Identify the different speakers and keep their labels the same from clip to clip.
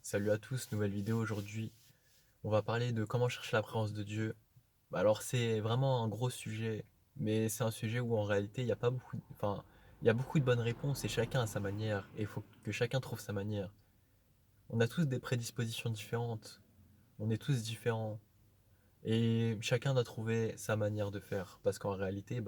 Speaker 1: Salut à tous, nouvelle vidéo aujourd'hui. On va parler de comment chercher la présence de Dieu. Alors c'est vraiment un gros sujet, mais c'est un sujet où en réalité il y a pas beaucoup, il y a beaucoup de bonnes réponses et chacun a sa manière et il faut que chacun trouve sa manière. On a tous des prédispositions différentes, on est tous différents et chacun doit trouver sa manière de faire parce qu'en réalité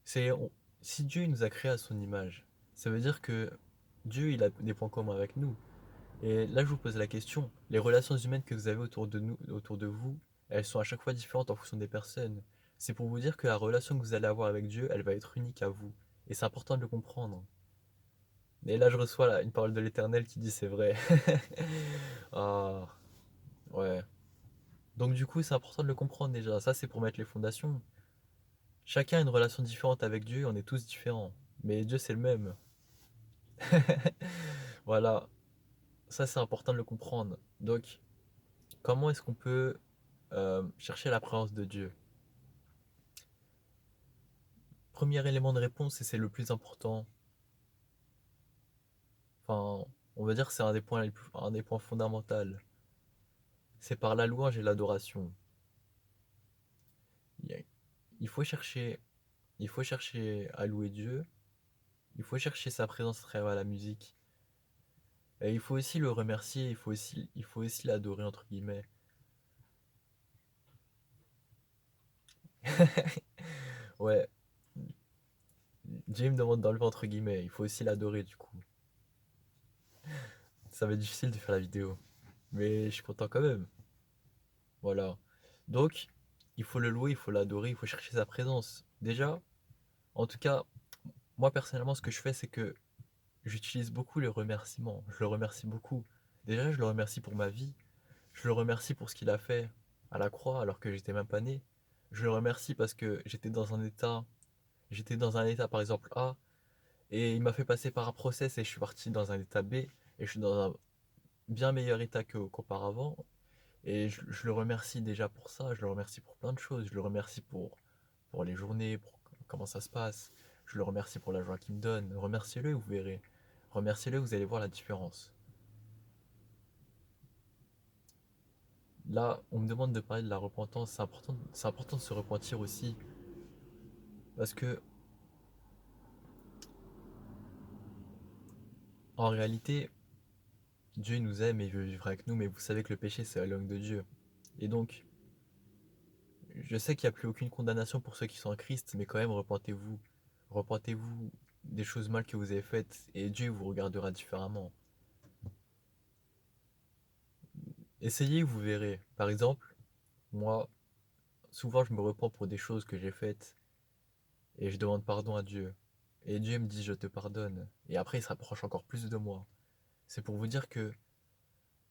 Speaker 1: c'est on- si Dieu il nous a créés à son image, ça veut dire que Dieu il a des points communs avec nous. Et là, je vous pose la question, les relations humaines que vous avez autour de vous, elles sont à chaque fois différentes en fonction des personnes. C'est pour vous dire que la relation que vous allez avoir avec Dieu, elle va être unique à vous. Et c'est important de le comprendre. Et là, je reçois une parole de l'Éternel qui dit c'est vrai. Ah, ouais. Donc du coup, c'est important de le comprendre déjà. Ça, c'est pour mettre les fondations. Chacun a une relation différente avec Dieu, on est tous différents. Mais Dieu, c'est le même. Voilà, ça, c'est important de le comprendre. Donc, comment est-ce qu'on peut chercher la présence de Dieu? Premier élément de réponse, et c'est le plus important, enfin, on va dire que c'est un des points fondamentaux, c'est par la louange et l'adoration. Il il faut chercher, il faut chercher à louer Dieu, il faut chercher sa présence à travers la musique, et il faut aussi le remercier, il faut aussi l'adorer, entre guillemets. Ouais, Dieu me demande d'enlever entre guillemets, il faut aussi l'adorer du coup. Ça va être difficile de faire la vidéo, mais je suis content quand même. Voilà. Donc, il faut le louer, il faut l'adorer, il faut chercher sa présence. Déjà, en tout cas, moi personnellement, ce que je fais, c'est que j'utilise beaucoup les remerciements. Je le remercie beaucoup. Déjà, je le remercie pour ma vie. Je le remercie pour ce qu'il a fait à la croix alors que j'étais même pas né. Je le remercie parce que j'étais dans un état par exemple A, et il m'a fait passer par un process et je suis parti dans un état B, et je suis dans un bien meilleur état qu'auparavant. Et je le remercie déjà pour ça, je le remercie pour plein de choses. Je le remercie pour les journées, pour comment ça se passe. Je le remercie pour la joie qu'il me donne. Remerciez-le, vous verrez. Remerciez-le, vous allez voir la différence. Là, on me demande de parler de la repentance. C'est important de se repentir aussi. Parce que, en réalité, Dieu nous aime et il veut vivre avec nous, mais vous savez que le péché, c'est la langue de Dieu. Et donc, je sais qu'il n'y a plus aucune condamnation pour ceux qui sont en Christ, mais quand même, repentez-vous. Repentez-vous des choses mal que vous avez faites, et Dieu vous regardera différemment. Essayez, vous verrez. Par exemple, moi, souvent je me repens pour des choses que j'ai faites, et je demande pardon à Dieu. Et Dieu me dit je te pardonne. Et après, il se rapproche encore plus de moi. C'est pour vous dire que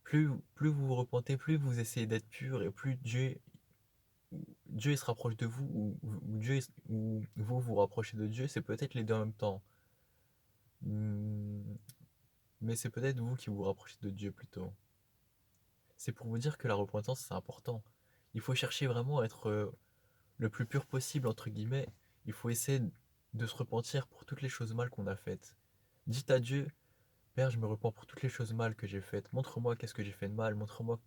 Speaker 1: plus vous vous repentez, plus vous essayez d'être pur, et plus Dieu il se rapproche de vous, ou vous vous rapprochez de Dieu, c'est peut-être les deux en même temps. Hmm, mais c'est peut-être vous qui vous rapprochez de Dieu plutôt. C'est pour vous dire que la repentance, c'est important. Il faut chercher vraiment à être le plus pur possible, entre guillemets. Il faut essayer de se repentir pour toutes les choses mal qu'on a faites. Dites à Dieu, Père, je me repens pour toutes les choses mal que j'ai faites. Montre-moi qu'est-ce que j'ai fait de mal, montre-moi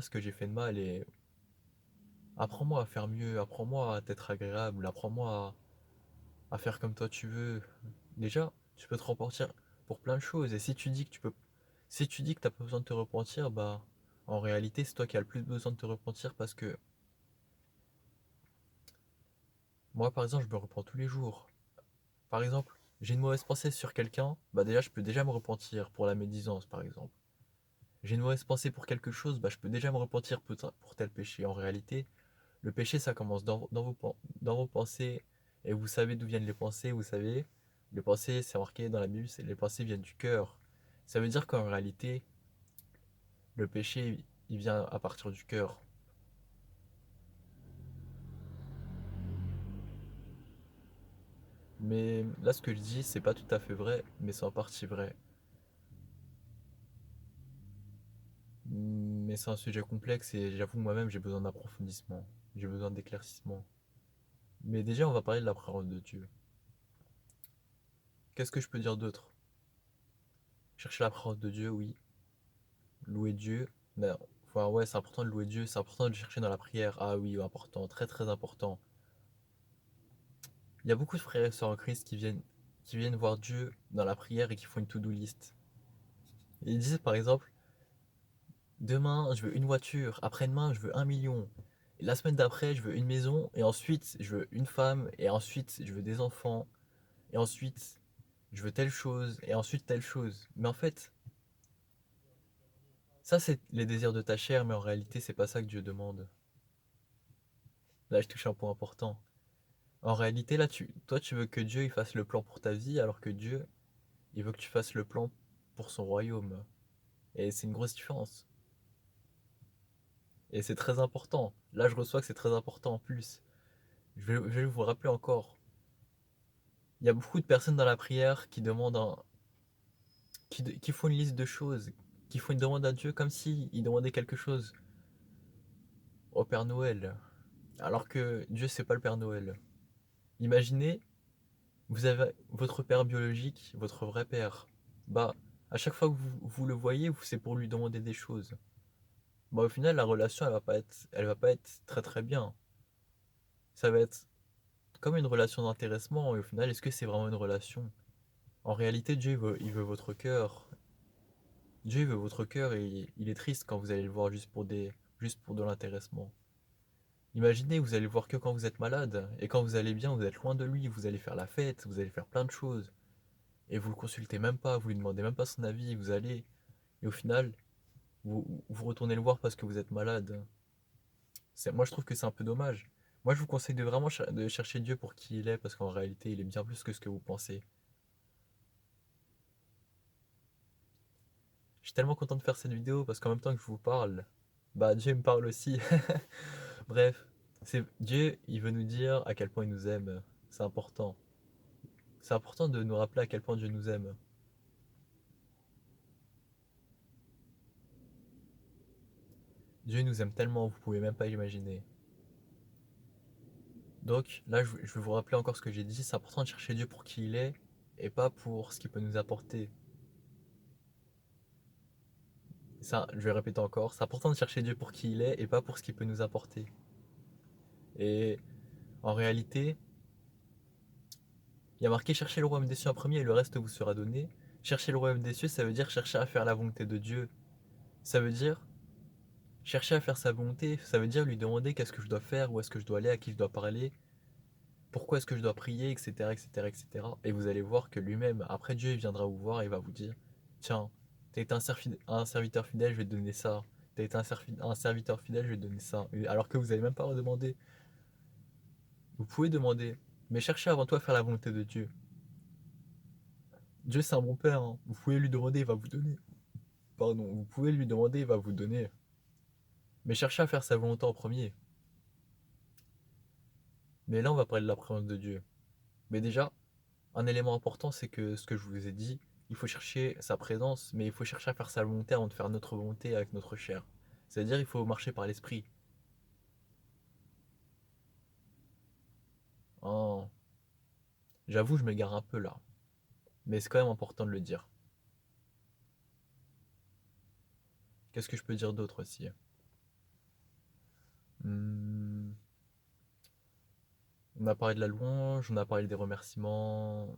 Speaker 1: ce que j'ai fait de mal et apprends-moi à faire mieux, apprends-moi à être agréable, apprends-moi à faire comme toi tu veux. Déjà, tu peux te repentir pour plein de choses et si tu dis que t'as pas besoin de te repentir, bah en réalité, c'est toi qui as le plus besoin de te repentir parce que moi par exemple, je me repens tous les jours. Par exemple, j'ai une mauvaise pensée sur quelqu'un, bah déjà je peux déjà me repentir pour la médisance par exemple. J'ai une mauvaise pensée pour quelque chose, bah je peux déjà me repentir pour tel péché. En réalité, le péché ça commence dans vos pensées et vous savez d'où viennent les pensées, vous savez. Les pensées, c'est marqué dans la Bible, les pensées viennent du cœur. Ça veut dire qu'en réalité, le péché, il vient à partir du cœur. Mais là, ce que je dis, c'est pas tout à fait vrai, mais c'est en partie vrai. Mais c'est un sujet complexe et j'avoue moi-même j'ai besoin d'approfondissement, j'ai besoin d'éclaircissement. Mais déjà on va parler de la parole de Dieu. Qu'est-ce que je peux dire d'autre? Chercher la présence de Dieu, oui. Louer Dieu. Mais, enfin, ouais, c'est important de louer Dieu. C'est important de le chercher dans la prière. Ah oui, important. Très, très important. Il y a beaucoup de frères et sœurs en Christ qui viennent voir Dieu dans la prière et qui font une to-do list. Et ils disent par exemple, demain je veux une voiture, après-demain je veux 1 million, et la semaine d'après je veux une maison, et ensuite je veux une femme, et ensuite je veux des enfants, et ensuite je veux telle chose, et ensuite telle chose. Mais en fait, ça c'est les désirs de ta chair, mais en réalité c'est pas ça que Dieu demande. Là je touche un point important. En réalité là, toi tu veux que Dieu il fasse le plan pour ta vie, alors que Dieu il veut que tu fasses le plan pour son royaume. Et c'est une grosse différence. Et c'est très important. Là, je reçois que c'est très important en plus. Je vais vous rappeler encore. Il y a beaucoup de personnes dans la prière qui demandent qui font une liste de choses, qui font une demande à Dieu comme si ils demandaient quelque chose au Père Noël. Alors que Dieu, c'est pas le Père Noël. Imaginez, vous avez votre père biologique, votre vrai père. Bah, à chaque fois que vous le voyez, c'est pour lui demander des choses. Bah, au final, la relation, elle va pas être très très bien. Ça va être comme une relation d'intéressement, et au final, est-ce que c'est vraiment une relation? En réalité, Dieu il veut votre cœur. Dieu il veut votre cœur et il est triste quand vous allez le voir juste pour de l'intéressement. Imaginez, vous allez le voir que quand vous êtes malade, et quand vous allez bien, vous êtes loin de lui, vous allez faire la fête, vous allez faire plein de choses, et vous le consultez même pas, vous lui demandez même pas son avis, vous allez, et au final, vous retournez le voir parce que vous êtes malade. Moi, je trouve que c'est un peu dommage. Moi, je vous conseille de vraiment de chercher Dieu pour qui il est, parce qu'en réalité, il est bien plus que ce que vous pensez. Je suis tellement content de faire cette vidéo parce qu'en même temps que je vous parle, bah Dieu me parle aussi. Bref, c'est Dieu, il veut nous dire à quel point il nous aime. C'est important. C'est important de nous rappeler à quel point Dieu nous aime. Dieu nous aime tellement, vous pouvez même pas imaginer. Donc là, je vais vous rappeler encore ce que j'ai dit. C'est important de chercher Dieu pour qui il est et pas pour ce qu'il peut nous apporter. Ça, je vais répéter encore. C'est important de chercher Dieu pour qui il est et pas pour ce qu'il peut nous apporter. Et en réalité, il y a marqué chercher le royaume des cieux en premier et le reste vous sera donné. Chercher le royaume des cieux, ça veut dire chercher à faire la volonté de Dieu. Ça veut dire chercher à faire sa volonté. Ça veut dire lui demander qu'est-ce que je dois faire, où est-ce que je dois aller, à qui je dois parler, pourquoi est-ce que je dois prier, etc., etc., etc. Et vous allez voir que lui-même, après Dieu, il viendra vous voir et il va vous dire, tiens, t'as été un serviteur fidèle, je vais te donner ça. T'as été un serviteur fidèle, je vais te donner ça. Alors que vous n'allez même pas redemander. Vous pouvez demander, mais cherchez avant tout à faire la volonté de Dieu. Dieu, c'est un bon père, hein. Vous pouvez lui demander, il va vous donner. Pardon, vous pouvez lui demander, il va vous donner. Mais cherchez à faire sa volonté en premier. Mais là, on va parler de la présence de Dieu. Mais déjà, un élément important, c'est que ce que je vous ai dit, il faut chercher sa présence, mais il faut chercher à faire sa volonté avant de faire notre volonté avec notre chair. C'est-à-dire, il faut marcher par l'esprit. Oh, j'avoue, je m'égare un peu là. Mais c'est quand même important de le dire. Qu'est-ce que je peux dire d'autre aussi? Hmm, On a parlé de la louange, on a parlé des remerciements.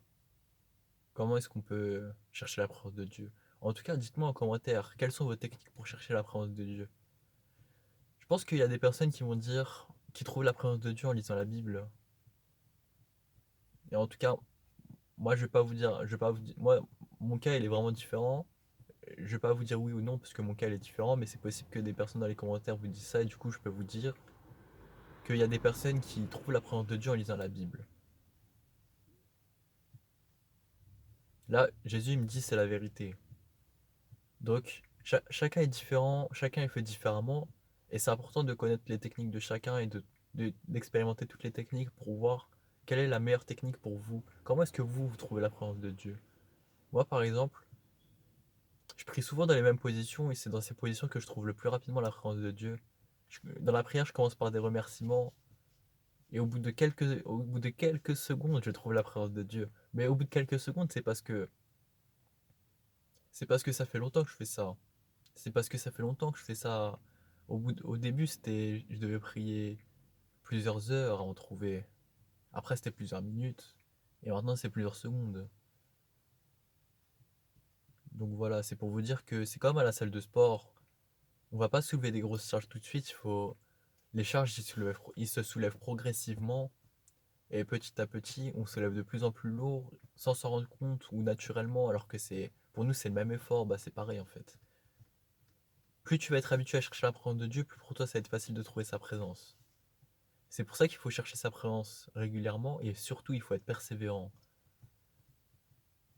Speaker 1: Comment est-ce qu'on peut chercher la présence de Dieu? En tout cas, dites-moi en commentaire, quelles sont vos techniques pour chercher la présence de Dieu? Je pense qu'il y a des personnes qui vont dire qu'ils trouvent la présence de Dieu en lisant la Bible. Et en tout cas, moi, je vais pas vous dire, je vais pas vous dire, moi, mon cas, il est vraiment différent. Je vais pas vous dire oui ou non parce que mon cas, il est différent, mais c'est possible que des personnes dans les commentaires vous disent ça, et du coup, je peux vous dire qu'il y a des personnes qui trouvent la présence de Dieu en lisant la Bible. Là, Jésus, il me dit c'est la vérité. Donc, chacun est différent, chacun est fait différemment, et c'est important de connaître les techniques de chacun et d'expérimenter toutes les techniques pour voir quelle est la meilleure technique pour vous. Comment est-ce que vous trouvez la présence de Dieu? Moi, par exemple, je prie souvent dans les mêmes positions, et c'est dans ces positions que je trouve le plus rapidement la présence de Dieu. Dans la prière, je commence par des remerciements, et au bout de quelques secondes, je trouve la présence de Dieu. Mais au bout de quelques secondes, c'est parce que C'est parce que ça fait longtemps que je fais ça. C'est parce que ça fait longtemps que je fais ça. Au début, je devais prier plusieurs heures avant de trouver. Après, c'était plusieurs minutes. Et maintenant, c'est plusieurs secondes. Donc voilà, c'est pour vous dire que c'est comme à la salle de sport. On va pas soulever des grosses charges tout de suite. Les charges, ils se soulèvent progressivement. Et petit à petit, on se lève de plus en plus lourd sans s'en rendre compte ou naturellement, alors que pour nous, c'est le même effort. Bah, c'est pareil en fait. Plus tu vas être habitué à chercher la présence de Dieu, plus pour toi, ça va être facile de trouver sa présence. C'est pour ça qu'il faut chercher sa présence régulièrement et surtout, il faut être persévérant.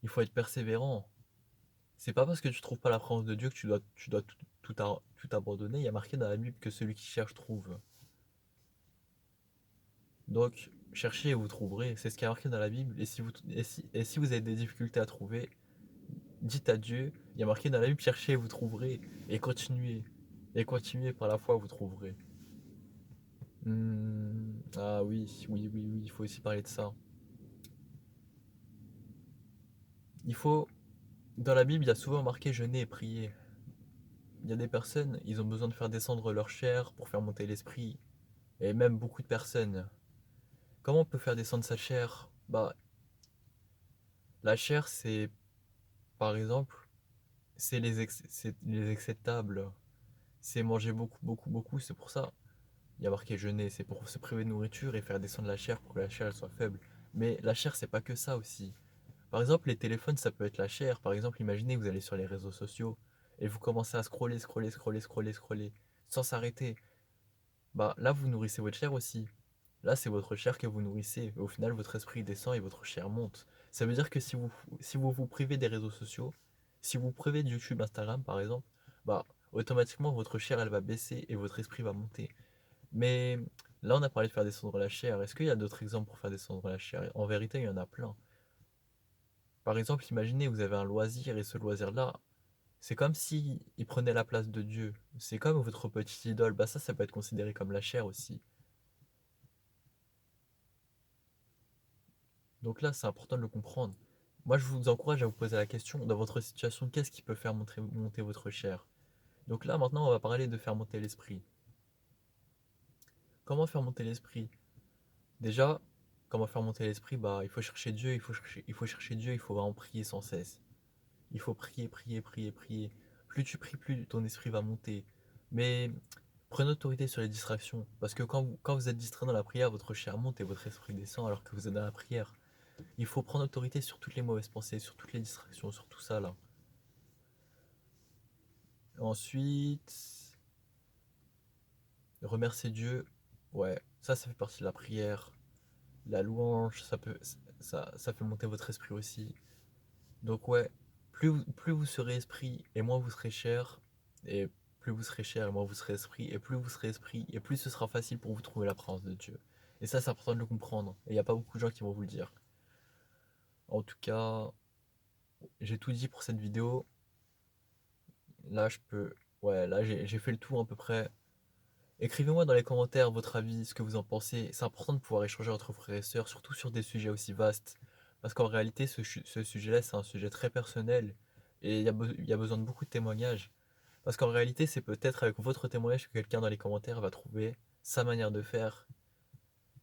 Speaker 1: Il faut être persévérant. C'est pas parce que tu trouves pas la présence de Dieu que tu dois tout abandonner. Il y a marqué dans la Bible que celui qui cherche trouve. Donc, cherchez et vous trouverez. C'est ce qui est marqué dans la Bible. Et si vous avez des difficultés à trouver, dites à Dieu. Il y a marqué dans la Bible, cherchez et vous trouverez. Et continuez. Et continuez par la foi, vous trouverez. Ah oui, oui, oui, oui, il faut aussi parler de ça. Il faut, Dans la Bible, il y a souvent marqué jeûner et prier. Il y a des personnes, ils ont besoin de faire descendre leur chair pour faire monter l'esprit. Et même beaucoup de personnes. Comment on peut faire descendre sa chair? Bah, la chair, par exemple, c'est les excès de table. C'est manger beaucoup, beaucoup, beaucoup. C'est pour ça. Il y a marqué jeûner. C'est pour se priver de nourriture et faire descendre la chair pour que la chair elle soit faible. Mais la chair, c'est pas que ça aussi. Par exemple, les téléphones, ça peut être la chair. Par exemple, imaginez, vous allez sur les réseaux sociaux et vous commencez à scroller, scroller, scroller, scroller, scroller, sans s'arrêter. Bah là, vous nourrissez votre chair aussi. Là, c'est votre chair que vous nourrissez. Au final, votre esprit descend et votre chair monte. Ça veut dire que si vous vous privez des réseaux sociaux, si vous privez de YouTube, Instagram, par exemple, bah automatiquement, votre chair, elle va baisser et votre esprit va monter. Mais là, on a parlé de faire descendre la chair. Est-ce qu'il y a d'autres exemples pour faire descendre la chair? En vérité, il y en a plein. Par exemple, imaginez, vous avez un loisir et ce loisir-là, c'est comme si il prenait la place de Dieu. C'est comme votre petite idole. Bah ça peut être considéré comme la chair aussi. Donc là, c'est important de le comprendre. Moi, je vous encourage à vous poser la question, dans votre situation, qu'est-ce qui peut faire monter votre chair? Donc là, maintenant, on va parler de faire monter l'esprit. Comment faire monter l'esprit? Déjà, comment faire monter l'esprit? Bah, il faut chercher Dieu, il faut chercher Dieu, il faut vraiment prier sans cesse. Il faut prier, prier, prier, prier. Plus tu pries, plus ton esprit va monter. Mais prenez autorité sur les distractions. Parce que quand vous êtes distrait dans la prière, votre chair monte et votre esprit descend alors que vous êtes dans la prière. Il faut prendre autorité sur toutes les mauvaises pensées, sur toutes les distractions, sur tout ça là. Ensuite, remercier Dieu. Ouais, ça fait partie de la prière. La louange, ça fait monter votre esprit aussi. Donc ouais, plus vous serez esprit et moins vous serez chair, et plus vous serez chair et moins vous serez esprit, et plus vous serez esprit, et plus ce sera facile pour vous trouver la présence de Dieu. Et ça, c'est important de le comprendre. Et il n'y a pas beaucoup de gens qui vont vous le dire. En tout cas, j'ai tout dit pour cette vidéo. Là, je peux... Ouais, là, j'ai fait le tour à peu près. Écrivez-moi dans les commentaires votre avis, ce que vous en pensez. C'est important de pouvoir échanger entre frères et sœurs, surtout sur des sujets aussi vastes. Parce qu'en réalité, ce sujet-là, c'est un sujet très personnel. Et il y a besoin de beaucoup de témoignages. Parce qu'en réalité, c'est peut-être avec votre témoignage que quelqu'un dans les commentaires va trouver sa manière de faire.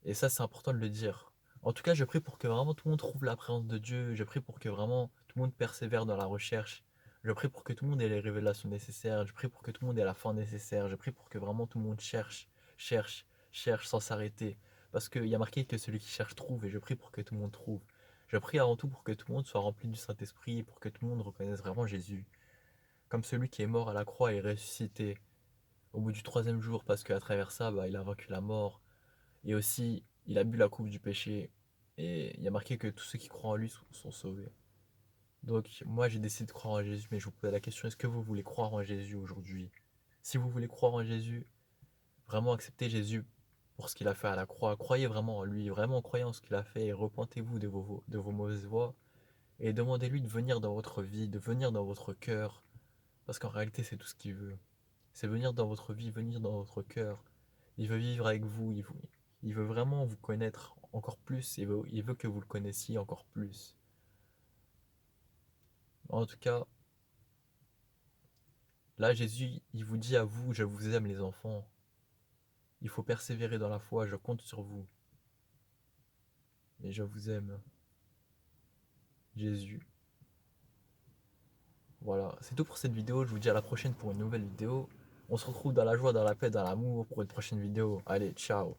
Speaker 1: Et ça, c'est important de le dire. En tout cas, je prie pour que vraiment tout le monde trouve la présence de Dieu. Je prie pour que vraiment tout le monde persévère dans la recherche. Je prie pour que tout le monde ait les révélations nécessaires. Je prie pour que tout le monde ait la fin nécessaire. Je prie pour que vraiment tout le monde cherche, cherche, cherche sans s'arrêter. Parce qu'il y a marqué que celui qui cherche trouve. Et je prie pour que tout le monde trouve. Je prie avant tout pour que tout le monde soit rempli du Saint-Esprit. Pour que tout le monde reconnaisse vraiment Jésus. Comme celui qui est mort à la croix et ressuscité au bout du troisième jour. Parce qu'à travers ça, bah, il a vaincu la mort. Et aussi, il a bu la coupe du péché. Et il y a marqué que tous ceux qui croient en lui sont sauvés. Donc moi j'ai décidé de croire en Jésus, mais je vous pose la question, est-ce que vous voulez croire en Jésus aujourd'hui? Si vous voulez croire en Jésus, vraiment acceptez Jésus pour ce qu'il a fait à la croix. Croyez vraiment en lui, vraiment croyez en ce qu'il a fait et repentez-vous de vos mauvaises voies. Et demandez-lui de venir dans votre vie, de venir dans votre cœur. Parce qu'en réalité c'est tout ce qu'il veut. C'est venir dans votre vie, venir dans votre cœur. Il veut vivre avec vous, il veut vraiment vous connaître encore plus, il veut que vous le connaissiez encore plus. En tout cas, Là, Jésus, il vous dit à vous, je vous aime les enfants. Il faut persévérer dans la foi, je compte sur vous. Et je vous aime, Jésus. Voilà, c'est tout pour cette vidéo. Je vous dis à la prochaine pour une nouvelle vidéo. On se retrouve dans la joie, dans la paix, dans l'amour pour une prochaine vidéo. Allez, ciao.